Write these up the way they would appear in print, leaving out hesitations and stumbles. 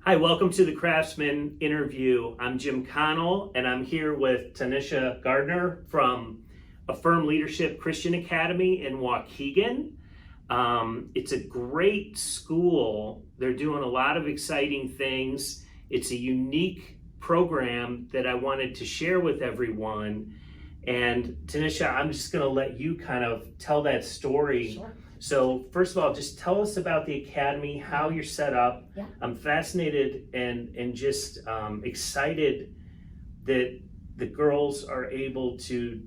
Hi, welcome to the Craftsman interview. I'm Jim Connell, and I'm here with Tynisha Gardner from Affirm Leadership Christian Academy in Waukegan. It's a great school. They're doing a lot of exciting things. It's a unique program that I wanted to share with everyone. And Tynisha, I'm just going to let you kind of tell that story. Sure. So first of all, just tell us about the Academy, how you're set up. Yeah. I'm fascinated and just excited that the girls are able to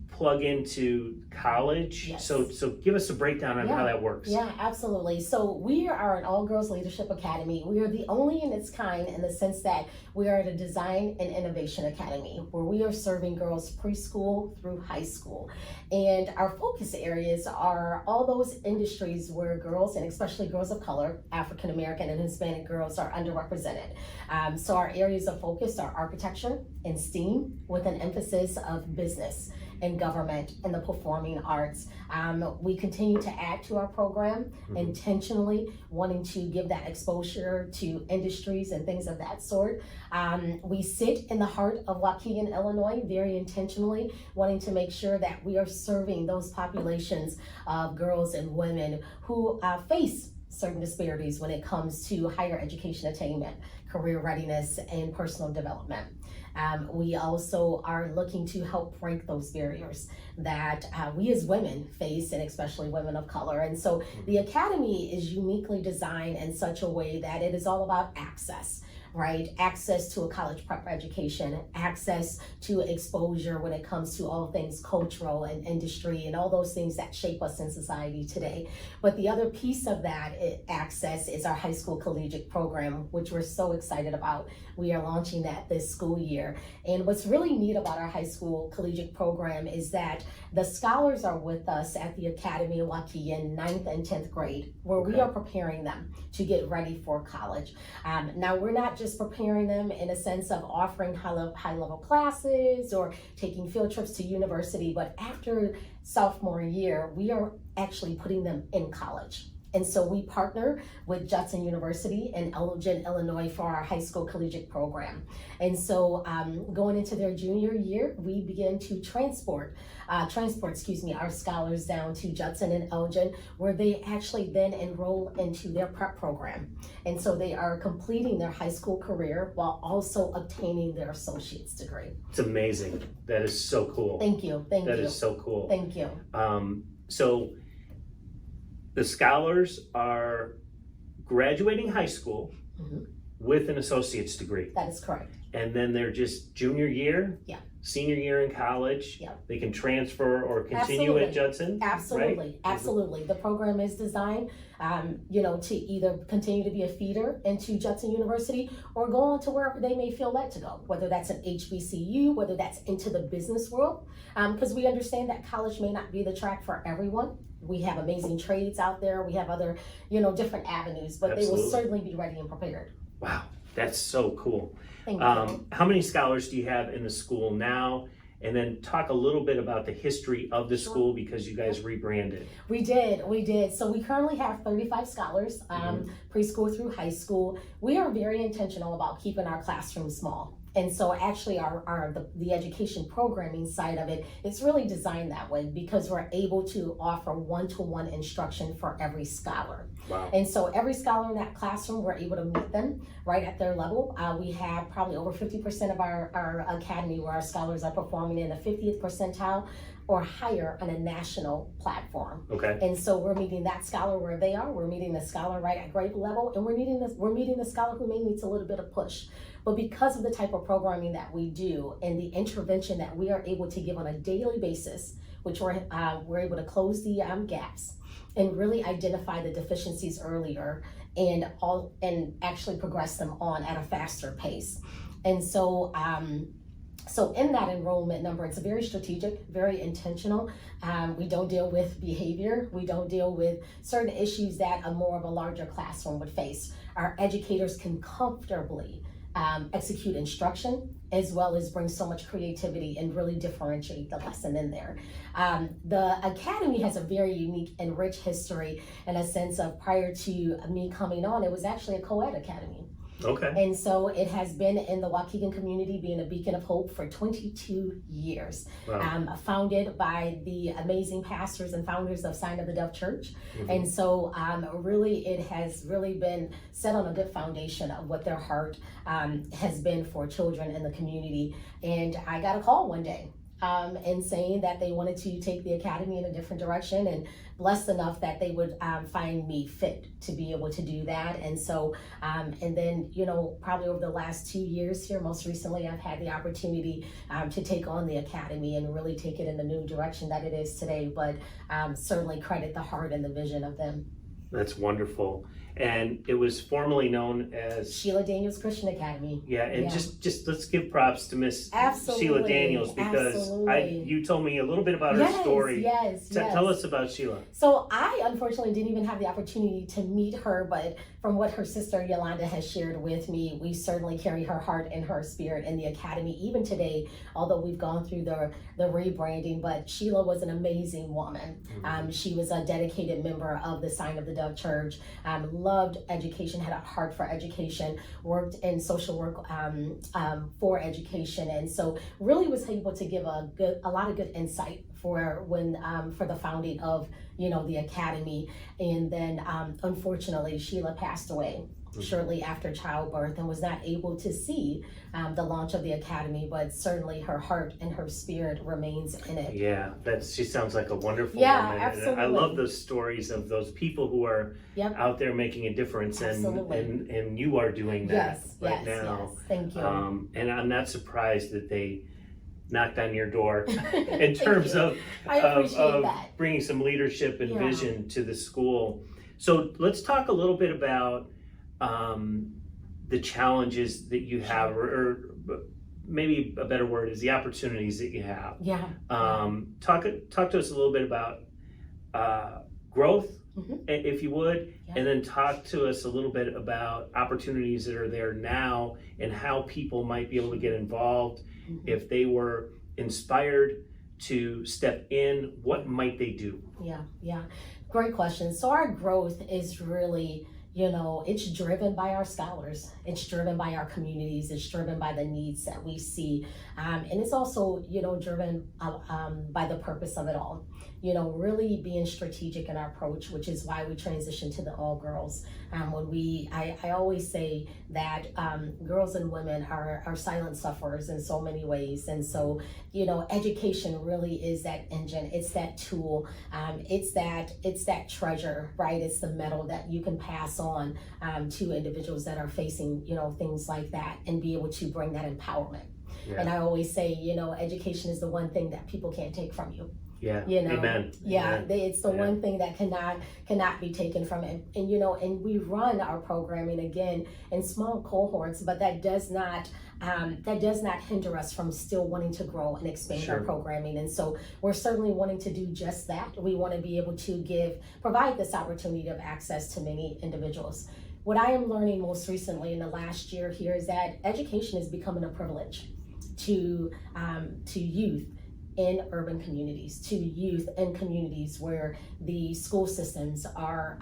plug into college. Yes. So give us a breakdown on how that works. Yeah, absolutely. So we are an all-girls leadership academy. We are the only in its kind in the sense that we are a design and innovation academy where we are serving girls preschool through high school. And our focus areas are all those industries where girls, and especially girls of color, African American and Hispanic girls, are underrepresented. So our areas of focus are architecture and STEAM with an emphasis of business and government and the performing arts. We continue to add to our program intentionally, wanting to give that exposure to industries and things of that sort. We sit in the heart of Waukegan, Illinois, very intentionally, wanting to make sure that we are serving those populations of girls and women who face certain disparities when it comes to higher education attainment, career readiness, and personal development. We also are looking to help break those barriers that we as women face, and especially women of color. And so the Academy is uniquely designed in such a way that it is all about access. Right? Access to a college prep education, access to exposure when it comes to all things cultural and industry and all those things that shape us in society today. But the other piece of that access is our high school collegiate program, which we're so excited about. We are launching that this school year. And what's really neat about our high school collegiate program is that the scholars are with us at the Academy in Waukegan, 9th and 10th grade, where we are preparing them to get ready for college. Now, we're not just preparing them in a sense of offering high-level classes or taking field trips to university, but after sophomore year, we are actually putting them in college. And so we partner with Judson University in Elgin, Illinois for our high school collegiate program. And so going into their junior year, we begin to transport our scholars down to Judson and Elgin, where they actually then enroll into their prep program. And so they are completing their high school career while also obtaining their associate's degree. It's amazing. That is so cool. Thank you. That is so cool. Thank you. So the scholars are graduating high school with an associate's degree. That is correct. And then they're just junior year, senior year in college. They can transfer or continue at Judson. Absolutely, right? Absolutely. The program is designed, to either continue to be a feeder into Judson University or go on to wherever they may feel led to go, whether that's an HBCU, whether that's into the business world, because we understand that college may not be the track for everyone. We have amazing trades out there. We have other, different avenues, but Absolutely. They will certainly be ready and prepared. Wow, that's so cool. Thank you. How many scholars do you have in the school now? And then talk a little bit about the history of the school because you guys rebranded. We did. So we currently have 35 scholars, preschool through high school. We are very intentional about keeping our classroom small. And so actually the education programming side of it, it's really designed that way because we're able to offer one-to-one instruction for every scholar. Wow. And so every scholar in that classroom, we're able to meet them right at their level. We have probably over 50% of our academy where our scholars are performing in the 50th percentile or higher on a national platform. Okay. And so we're meeting that scholar where they are. We're meeting the scholar right at grade level, and we're meeting the scholar who may need a little bit of push. But because of the type of programming that we do and the intervention that we are able to give on a daily basis, which we're able to close the gaps and really identify the deficiencies earlier and actually progress them on at a faster pace. And so in that enrollment number, it's very strategic, very intentional. We don't deal with behavior. We don't deal with certain issues that a more of a larger classroom would face. Our educators can comfortably execute instruction as well as bring so much creativity and really differentiate the lesson in there. The Academy has a very unique and rich history in a sense of prior to me coming on, it was actually a co-ed academy. Okay. And so it has been in the Waukegan community, being a beacon of hope for 22 years. Wow. Founded by the amazing pastors and founders of Sign of the Dove Church. Mhm. And so really it has really been set on a good foundation of what their heart has been for children in the community. And I got a call one day and saying that they wanted to take the academy in a different direction, and blessed enough that they would find me fit to be able to do that. And so, and then, probably over the last 2 years here, most recently, I've had the opportunity to take on the academy and really take it in the new direction that it is today, but certainly credit the heart and the vision of them. That's wonderful. And it was formerly known as Sheila Daniels Christian Academy. Yeah, and just let's give props to Miss Absolutely. Sheila Daniels, because Absolutely. you told me a little bit about her story. Yes. Tell us about Sheila. So I unfortunately didn't even have the opportunity to meet her, but from what her sister Yolanda has shared with me, we certainly carry her heart and her spirit in the academy even today, although we've gone through the rebranding. But Sheila was an amazing woman. Mm-hmm. She was a dedicated member of the Sign of the Dove Church, loved education, had a heart for education, worked in social work for education, and so really was able to give a lot of good insight for the founding of the academy. And then unfortunately Sheila passed away shortly after childbirth and was not able to see the launch of the academy, but certainly her heart and her spirit remains in it. Yeah, she sounds like a wonderful Yeah, woman. absolutely. And I love those stories of those people who are out there making a difference, and you are doing that now. Yes, thank you. And I'm not surprised that they knocked on your door in terms of bringing some leadership and vision to the school. So let's talk a little bit about the challenges that you have, or maybe a better word is the opportunities that you have. Talk to us a little bit about growth, if you would, and then talk to us a little bit about opportunities that are there now and how people might be able to get involved. If they were inspired to step in, what might they do? Yeah, great question. So our growth is really, it's driven by our scholars, it's driven by our communities, it's driven by the needs that we see, and it's also, driven by the purpose of it all. Really being strategic in our approach, which is why we transitioned to the all girls. I always say that girls and women are silent sufferers in so many ways, and so education really is that engine. It's that tool. It's that treasure, right? It's the metal that you can pass on to individuals that are facing things like that, and be able to bring that empowerment. Yeah. And I always say, education is the one thing that people can't take from you. Yeah. Amen. Yeah. Amen. It's the one thing that cannot be taken from it. And and we run our programming again in small cohorts, but that does not hinder us from still wanting to grow and expand our programming. And so we're certainly wanting to do just that. We want to be able to provide this opportunity of access to many individuals. What I am learning most recently in the last year here is that education is becoming a privilege to youth in urban communities, to youth in communities where the school systems are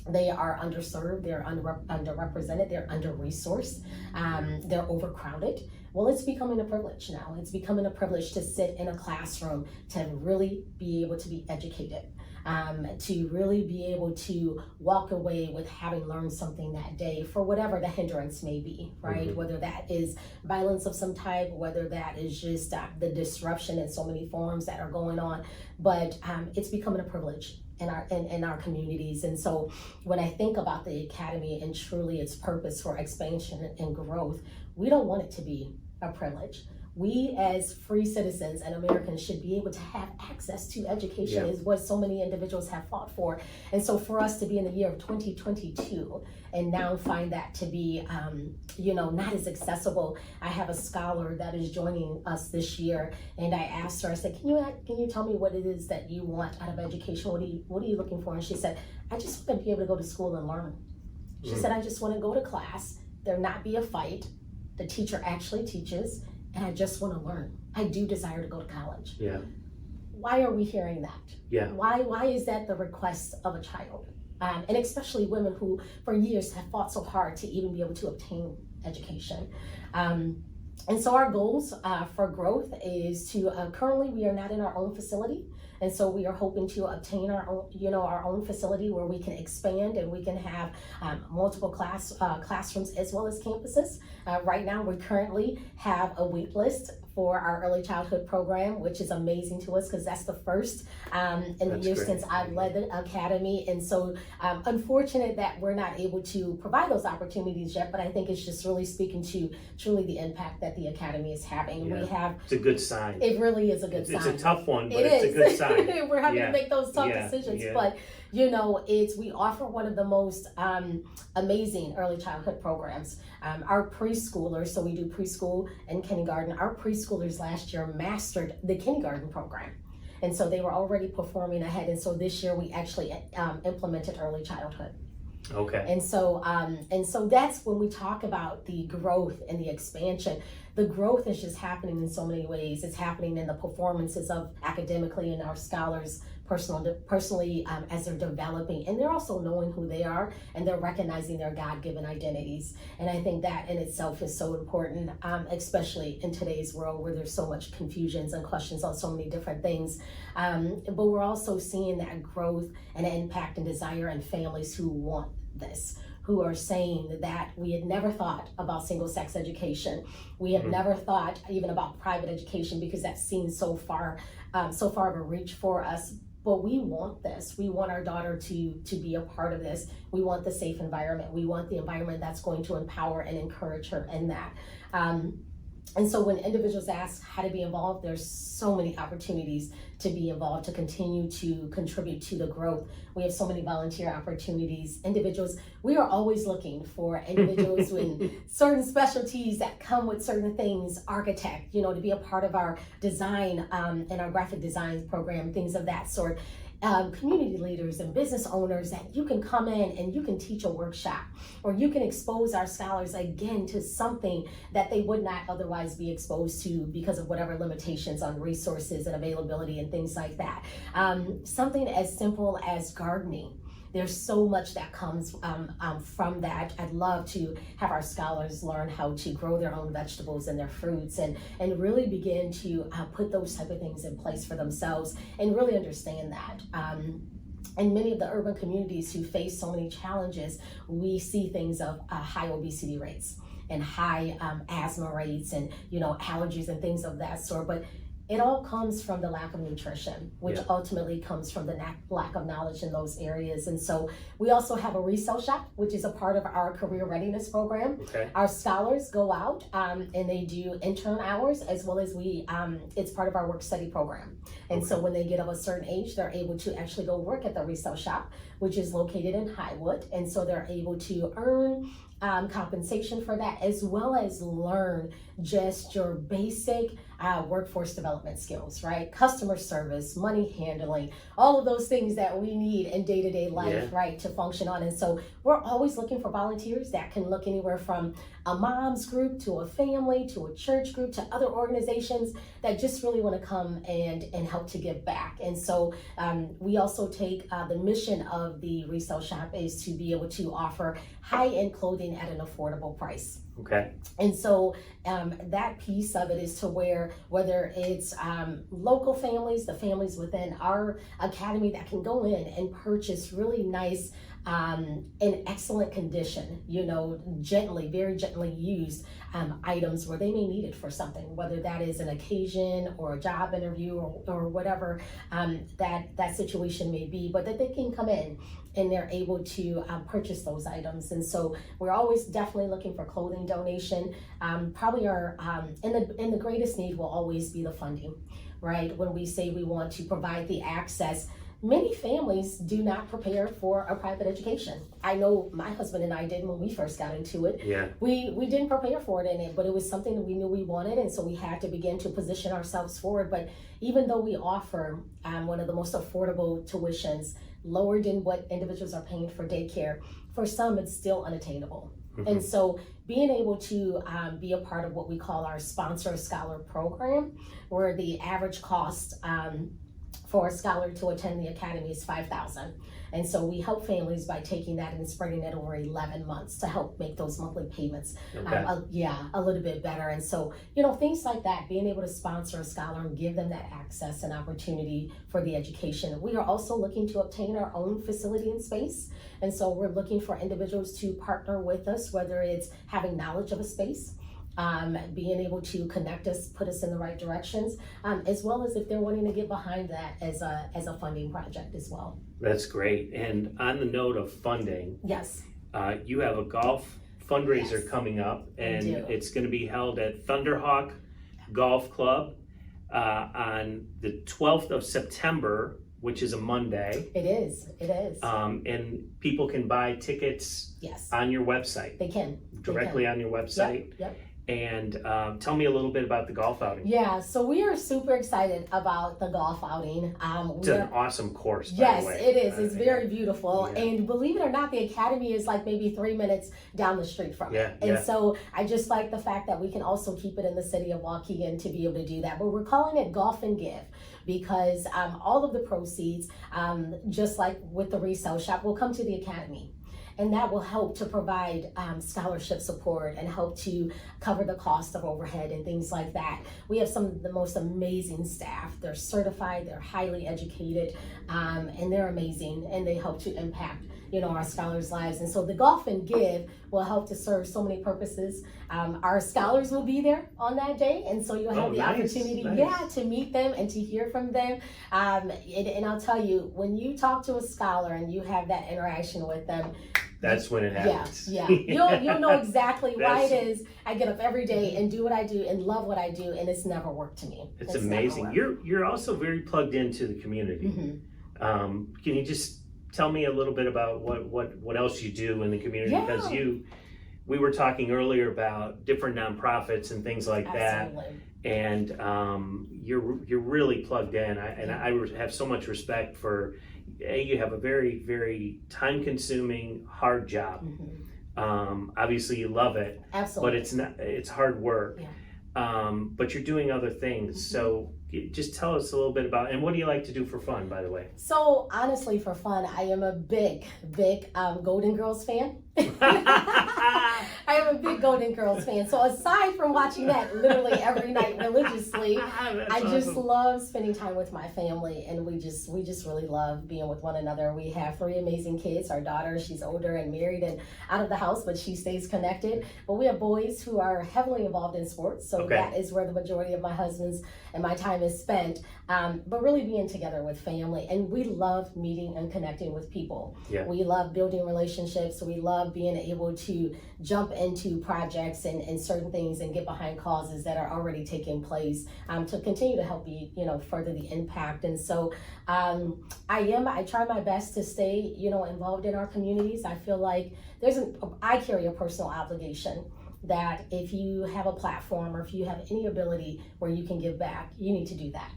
they are underserved, they're underrepresented, they're under-resourced, they're overcrowded. Well, it's becoming a privilege now. It's becoming a privilege to sit in a classroom, to really be able to be educated, to really be able to walk away with having learned something that day, for whatever the hindrance may be, right? Whether that is violence of some type, whether that is just the disruption in so many forms that are going on, but it's becoming a privilege in our communities. And so when I think about the academy and truly its purpose for expansion and growth, we don't want it to be a privilege. We as free citizens and Americans should be able to have access to education, is what so many individuals have fought for. And so for us to be in the year of 2022 and now find that to be, not as accessible. I have a scholar that is joining us this year, and I asked her, I said, can you tell me what it is that you want out of education? What are you looking for? And she said, I just want to be able to go to school and learn. She said, I just want to go to class, there not be a fight, the teacher actually teaches, and I just want to learn. I do desire to go to college. Yeah. Why are we hearing that? Yeah. Why is that the request of a child? and especially women who for years have fought so hard to even be able to obtain education. And so our goals for growth is to, currently we are not in our own facility. And so we are hoping to obtain our own, our own facility where we can expand and we can have multiple classrooms as well as campuses. Right now, we currently have a wait list for our early childhood program, which is amazing to us because that's the first in the years since I've led the academy. And so unfortunate that we're not able to provide those opportunities yet, but I think it's just really speaking to truly the impact that the academy is having. Yeah. We have, it's a good sign. It really is a good sign. It's a tough one, but it's a good sign. We're having to make those tough decisions, but we offer one of the most amazing early childhood programs. Our preschoolers, so we do preschool and kindergarten, our preschoolers last year mastered the kindergarten program. And so they were already performing ahead. And so this year we actually implemented early childhood. Okay. And so that's when we talk about the growth and the expansion. The growth is just happening in so many ways. It's happening in the performances of academically and our scholars personally as they're developing, and they're also knowing who they are and they're recognizing their God-given identities. And I think that in itself is so important, especially in today's world where there's so much confusions and questions on so many different things. But we're also seeing that growth and impact and desire in families who want this, who are saying that we had never thought about single-sex education. We have never thought even about private education because that seems so far of a reach for us. But we want this. We want our daughter to be a part of this. We want the safe environment. We want the environment that's going to empower and encourage her in that. And so when individuals ask how to be involved, there's so many opportunities to be involved, to continue to contribute to the growth. We have so many volunteer opportunities. Individuals, we are always looking for individuals with certain specialties that come with certain things, architect, to be a part of our design and our graphic design program, things of that sort. Community leaders and business owners that you can come in and you can teach a workshop, or you can expose our scholars again to something that they would not otherwise be exposed to because of whatever limitations on resources and availability and things like that. Something as simple as gardening. There's so much that comes from that. I'd love to have our scholars learn how to grow their own vegetables and their fruits and really begin to put those type of things in place for themselves and really understand that. In many of the urban communities who face so many challenges, we see things of high obesity rates and high asthma rates and allergies and things of that sort. But it all comes from the lack of nutrition, which ultimately comes from the lack of knowledge in those areas. And so we also have a resale shop, which is a part of our career readiness program. Okay. Our scholars go out and they do intern hours, as well as it's part of our work study program. And so when they get of a certain age, they're able to actually go work at the resale shop, which is located in Highwood. And so they're able to earn compensation for that, as well as learn just your basic workforce development skills, right? Customer service, money handling, all of those things that we need in day-to-day life, right, to function on. And so we're always looking for volunteers that can look anywhere from a mom's group to a family to a church group to other organizations that just really want to come and help to give back. And so we also take the mission of the resale shop is to be able to offer high-end clothing at an affordable price. Okay. And so that piece of it is to whether it's local families, the families within our academy that can go in and purchase really nice, in excellent condition, very gently used items where they may need it for something, whether that is an occasion or a job interview or whatever that situation may be, but that they can come in and they're able to purchase those items. And so we're always definitely looking for clothing donation. Probably in the greatest need will always be the funding, right? When we say we want to provide the access, many families do not prepare for a private education. I know my husband and I did when we first got into it. Yeah. We didn't prepare for it but it was something that we knew we wanted, and so we had to begin to position ourselves forward. But even though we offer one of the most affordable tuitions, lower than what individuals are paying for daycare, for some it's still unattainable. Mm-hmm. And so being able to be a part of what we call our Sponsor a Scholar program, where the average cost for a scholar to attend the academy is $5,000. And so we help families by taking that and spreading it over 11 months to help make those monthly payments a little bit better. And so, things like that, being able to sponsor a scholar and give them that access and opportunity for the education. We are also looking to obtain our own facility and space. And so we're looking for individuals to partner with us, whether it's having knowledge of a space, being able to connect us, put us in the right directions, as well as if they're wanting to get behind that as a funding project as well. That's great. And on the note of funding, yes, you have a golf fundraiser coming up, and it's going to be held at Thunderhawk Golf Club on the 12th of September, which is a Monday. It is. And people can buy tickets on your website. They can. Directly on your website. Yep. And tell me a little bit about the golf outing. Yeah, so we are super excited about the golf outing. It's an awesome course, by yes, the way. it is. It's very beautiful. Yeah. And believe it or not, the academy is like maybe 3 minutes down the street from it. And so I just like the fact that we can also keep it in the city of Waukegan to be able to do that. But we're calling it Golf and Give because all of the proceeds, just like with the resale shop, will come to the academy. And that will help to provide scholarship support and help to cover the cost of overhead and things like that. We have some of the most amazing staff. They're certified, they're highly educated, and they're amazing, and they help to impact our scholars' lives. And so the Golf and Give will help to serve so many purposes. Our scholars will be there on that day, and so you'll have the opportunity to meet them and to hear from them. And I'll tell you, when you talk to a scholar and you have that interaction with them, that's when it happens. Yeah. You'll know exactly why it is I get up every day and do what I do and love what I do, and it's never worked to me. It's amazing. You're also very plugged into the community. Mm-hmm. Can you just tell me a little bit about what else you do in the community? Because we were talking earlier about different nonprofits and things like that. And you're really plugged in. I have so much respect for. You have a very, very time-consuming, hard job. Mm-hmm. Obviously, you love it. Absolutely. But it's hard work. Yeah. But you're doing other things. Mm-hmm. So just tell us a little bit about, and what do you like to do for fun, by the way? So honestly, for fun, I am a big Golden Girls fan. I am a big Golden Girls fan. So aside from watching that literally every night religiously, I just love spending time with my family, and we just really love being with one another. We have 3 amazing kids. Our daughter, she's older and married and out of the house, but she stays connected. But we have boys who are heavily involved in sports, so that is where the majority of my husband's and my time is spent. But really being together with family, and we love meeting and connecting with people. Yeah. We love building relationships. We love being able to jump into projects and certain things and get behind causes that are already taking place to continue to help further the impact. And so I try my best to stay involved in our communities. I feel like I carry a personal obligation that if you have a platform or if you have any ability where you can give back, you need to do that.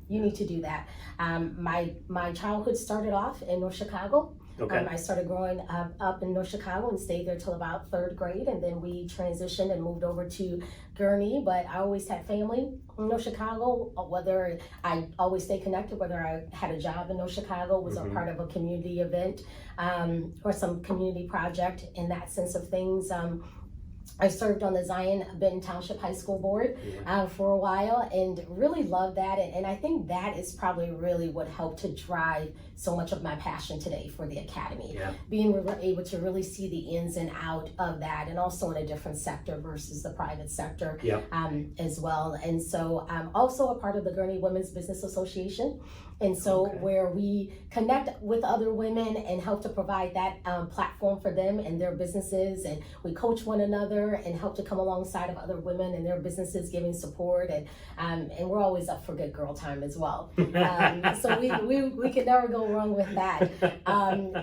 You need to do that. My childhood started off in North Chicago. I started growing up in North Chicago and stayed there till about 3rd grade, and then we transitioned and moved over to Gurnee. But I always had family in North Chicago. Whether I always stay connected, whether I had a job in North Chicago, was a part of a community event or some community project in that sense of things. I served on the Zion-Benton Township High School Board for a while and really loved that. And I think that is probably really what helped to drive so much of my passion today for the Academy. Yeah. Being able to really see the ins and out of that, and also in a different sector versus the private sector as well. And so I'm also a part of the Gurnee Women's Business Association. And so where we connect with other women and help to provide that platform for them and their businesses, and we coach one another and help to come alongside of other women and their businesses, giving support, and we're always up for good girl time as well. So we can never go wrong with that.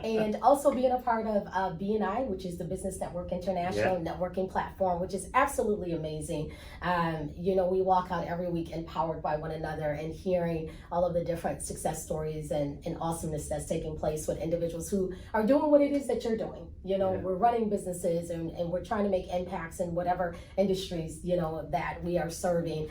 And also being a part of BNI, which is the Business Network International networking platform, which is absolutely amazing. We walk out every week empowered by one another and hearing all of the different success stories and awesomeness that's taking place with individuals who are doing what it is that you're doing. We're running businesses and we're trying to make impacts in whatever industries, that we are serving.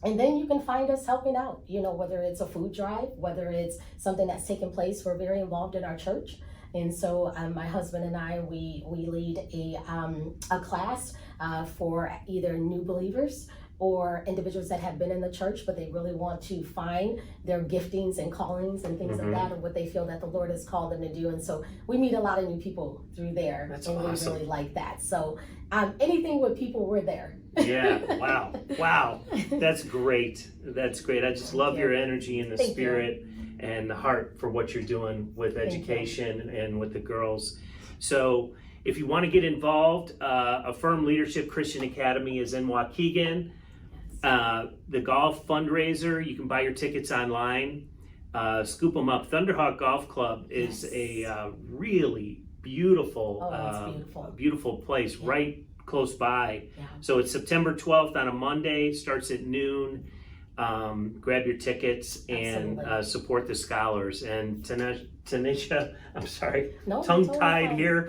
And then you can find us helping out, whether it's a food drive, whether it's something that's taking place. We're very involved in our church. And so my husband and I, we lead a class for either new believers or individuals that have been in the church, but they really want to find their giftings and callings and things of that, or what they feel that the Lord has called them to do. And so we meet a lot of new people through there. That's and awesome. we really like that. So anything with people, we're there. Yeah, wow. That's great. I just love your energy and the Thank spirit and the heart for what you're doing with education and with the girls. So if you want to get involved, Affirm Leadership Christian Academy is in Waukegan. The golf fundraiser, you can buy your tickets online. Scoop them up. Thunderhawk Golf Club is a really beautiful, beautiful place right close by. Yeah. So it's September 12th on a Monday, starts at noon. Grab your tickets and support the scholars. And Tynisha, I'm sorry, tongue-tied here.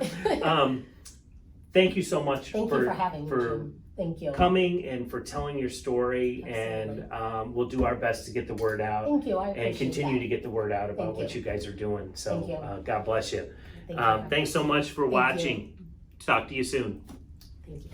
Thank you so much for having me. Thank you. Coming and for telling your story. Absolutely. And we'll do our best to get the word out. Thank you. I appreciate and continue that. to get the word out about what you guys are doing. So God bless you. Thank you. Thanks so much for watching. Talk to you soon. Thank you.